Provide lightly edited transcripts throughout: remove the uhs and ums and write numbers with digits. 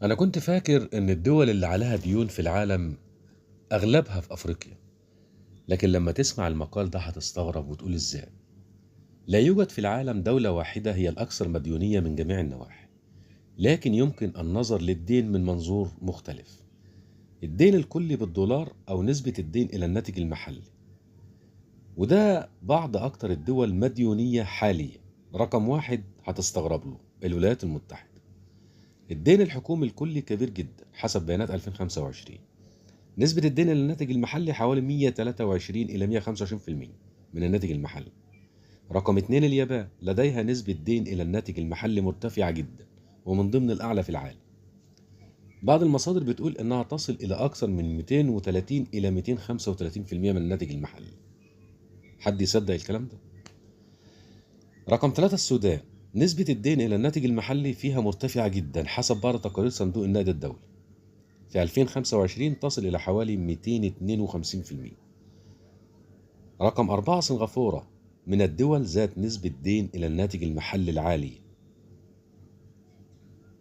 أنا كنت فاكر إن الدول اللي عليها ديون في العالم أغلبها في أفريقيا، لكن لما تسمع المقال ده هتستغرب وتقول إزاي؟ لا يوجد في العالم دولة واحدة هي الأكثر مديونية من جميع النواحي، لكن يمكن النظر للدين من منظور مختلف. الدين الكلي بالدولار أو نسبة الدين إلى الناتج المحلي، وده بعض أكتر الدول مديونية حاليا. رقم واحد هتستغرب له الولايات المتحدة. الدين الحكومي الكلي كبير جدا حسب بيانات 2025. نسبة الدين إلى الناتج المحلي حوالي 123 إلى 125% من الناتج المحلي. رقم اتنين اليابان، لديها نسبة دين إلى الناتج المحلي مرتفعة جدا ومن ضمن الأعلى في العالم. بعض المصادر بتقول إنها تصل إلى أكثر من 230 إلى 235% من الناتج المحلي. حد يصدق الكلام ده؟ رقم ثلاثة السودان، نسبة الدين إلى الناتج المحلي فيها مرتفعة جدا حسب بعض تقارير صندوق النقد الدولي. في 2025 تصل إلى حوالي 252%. رقم أربعة سنغافورة، من الدول ذات نسبة دين إلى الناتج المحلي العالية.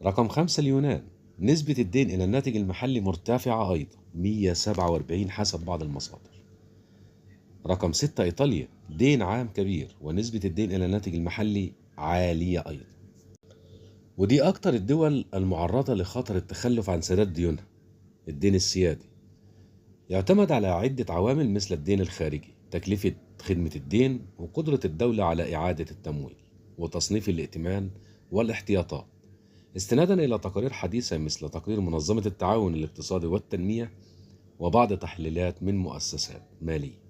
رقم خمسة اليونان، نسبة الدين إلى الناتج المحلي مرتفعة أيضا 147 حسب بعض المصادر. رقم ستة إيطاليا، دين عام كبير ونسبة الدين إلى الناتج المحلي عالية أيضا، ودي أكتر الدول المعرضة لخطر التخلف عن سداد ديونها. الدين السيادي يعتمد على عدة عوامل مثل الدين الخارجي، تكلفة خدمة الدين، وقدرة الدولة على إعادة التمويل، وتصنيف الائتمان والاحتياطات. استنادا إلى تقارير حديثة مثل تقرير منظمة التعاون الاقتصادي والتنمية وبعض تحليلات من مؤسسات مالية،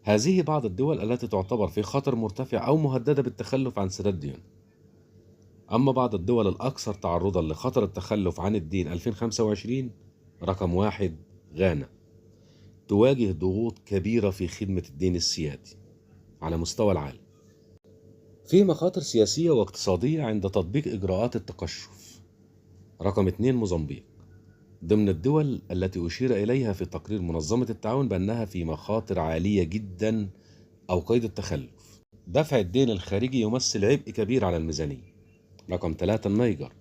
هذه بعض الدول التي تعتبر في خطر مرتفع أو مهددة بالتخلف عن سداد ديون. أما بعض الدول الأكثر تعرضا لخطر التخلف عن الدين 2025، رقم واحد غانا، تواجه ضغوط كبيرة في خدمة الدين السيادي على مستوى العالم. في مخاطر سياسية واقتصادية عند تطبيق إجراءات التقشف. رقم اتنين موزمبيق، ضمن الدول التي أشير إليها في تقرير منظمة التعاون بأنها في مخاطر عالية جدا أو قيد التخلف. دفع الدين الخارجي يمثل عبء كبير على الميزانية. رقم ثلاثة النيجر،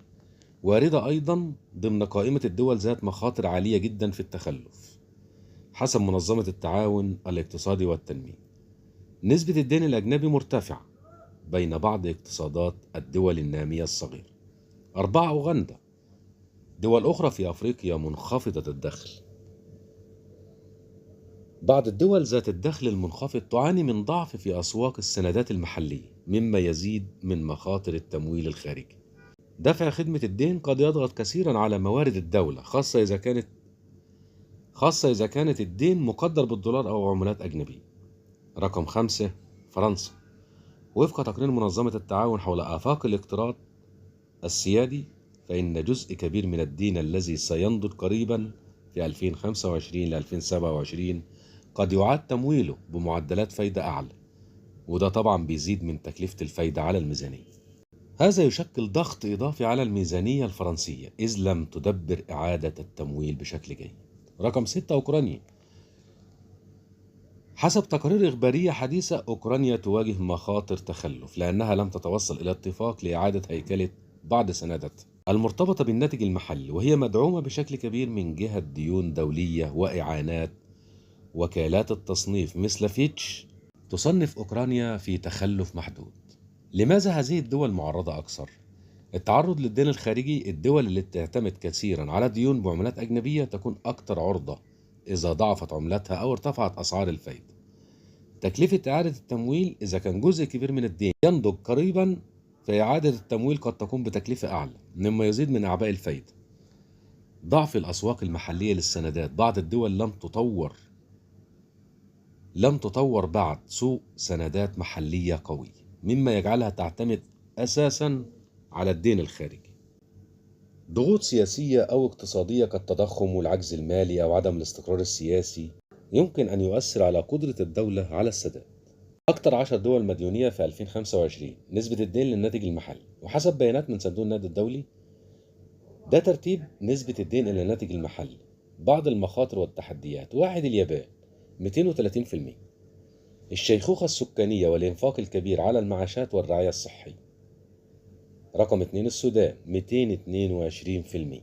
واردة أيضا ضمن قائمة الدول ذات مخاطر عالية جدا في التخلف حسب منظمة التعاون الاقتصادي والتنمية. نسبة الدين الأجنبي مرتفعة بين بعض اقتصادات الدول النامية الصغيرة. أربعة أوغندا، دول أخرى في أفريقيا منخفضة الدخل. بعض الدول ذات الدخل المنخفض تعاني من ضعف في أسواق السندات المحلية، مما يزيد من مخاطر التمويل الخارجي. دفع خدمة الدين قد يضغط كثيرا على موارد الدولة، خاصة إذا كانت الدين مقدر بالدولار أو عملات أجنبية. رقم خمسة فرنسا، وفق تقرير منظمة التعاون حول آفاق الاقتراض السيادي، فإن جزء كبير من الدين الذي سينضج قريبا في 2025 ل 2027 قد يعاد تمويله بمعدلات فايدة أعلى، وده طبعا بيزيد من تكلفة الفايدة على الميزانية. هذا يشكل ضغط إضافي على الميزانية الفرنسية إذ لم تدبر إعادة التمويل بشكل جيد. رقم ستة أوكرانيا، حسب تقارير إخبارية حديثة أوكرانيا تواجه مخاطر تخلف لأنها لم تتوصل إلى اتفاق لإعادة هيكلة بعض سنداتها المرتبطة بالناتج المحلي، وهي مدعومة بشكل كبير من جهة ديون دولية وإعانات. وكالات التصنيف مثل فيتش تصنف أوكرانيا في تخلف محدود. لماذا هذه الدول معرضة أكثر؟ التعرض للدين الخارجي، الدول اللي تعتمد كثيرا على ديون بعملات أجنبية تكون أكثر عرضة إذا ضعفت عملتها أو ارتفعت أسعار الفايدة. تكلفة إعادة التمويل، إذا كان جزء كبير من الدين ينضج قريبا فإعادة التمويل قد تكون بتكلفة أعلى مما يزيد من أعباء الفايدة. ضعف الأسواق المحلية للسندات، بعض الدول لم تطور بعد سوق سندات محلية قوي، مما يجعلها تعتمد أساسا على الدين الخارجي. ضغوط سياسية أو اقتصادية كالتضخم والعجز المالي أو عدم الاستقرار السياسي يمكن أن يؤثر على قدرة الدولة على السداد. أكثر 10 دول مديونية في 2025 نسبة الدين للناتج المحلي، وحسب بيانات من صندوق النقد الدولي ده ترتيب نسبة الدين إلى الناتج المحلي. بعض المخاطر والتحديات: واحد اليابان 230%، الشيخوخة السكانية والإنفاق الكبير على المعاشات والرعاية الصحية. رقم 2 السودان 222%.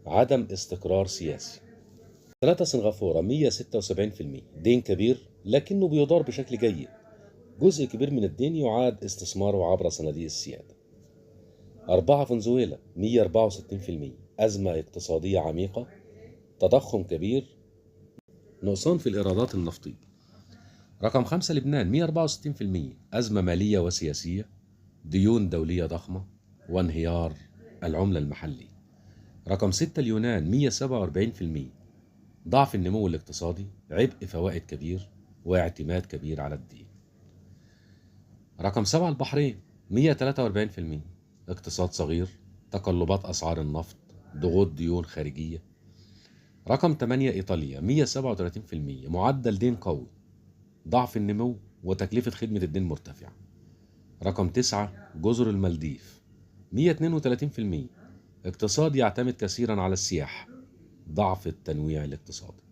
عدم استقرار سياسي. 3 سنغافورة 176%. دين كبير لكنه بيدار بشكل جيد. جزء كبير من الدين يعاد استثماره عبر صناديق السيادة. 4 فنزويلا 164%. أزمة اقتصادية عميقة، تضخم كبير، نقصان في الإيرادات النفطية. رقم 5 لبنان 164%. أزمة مالية وسياسية، ديون دولية ضخمة، وانهيار العملة المحلية. رقم 6 اليونان 147%. ضعف النمو الاقتصادي، عبء فوائد كبير، واعتماد كبير على الدين. رقم 7 البحرين 143%. اقتصاد صغير، تقلبات أسعار النفط، ضغوط ديون خارجية. رقم 8 إيطاليا 137%. معدل دين قوي، ضعف النمو وتكلفة خدمة الدين مرتفعة. رقم 9 جزر المالديف 132%. اقتصاد يعتمد كثيرا على السياحة، ضعف التنويع الاقتصادي.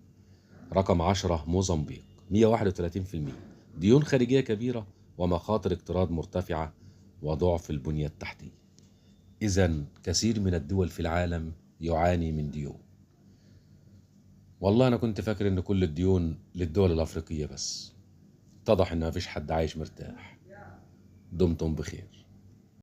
رقم 10 موزمبيق 131%. ديون خارجية كبيرة ومخاطر اقتراض مرتفعة وضعف البنية التحتية. إذن كثير من الدول في العالم يعاني من ديون. والله أنا كنت فاكر إن كل الديون للدول الأفريقية بس. اتضح إن مفيش حد عايش مرتاح. دمتم بخير.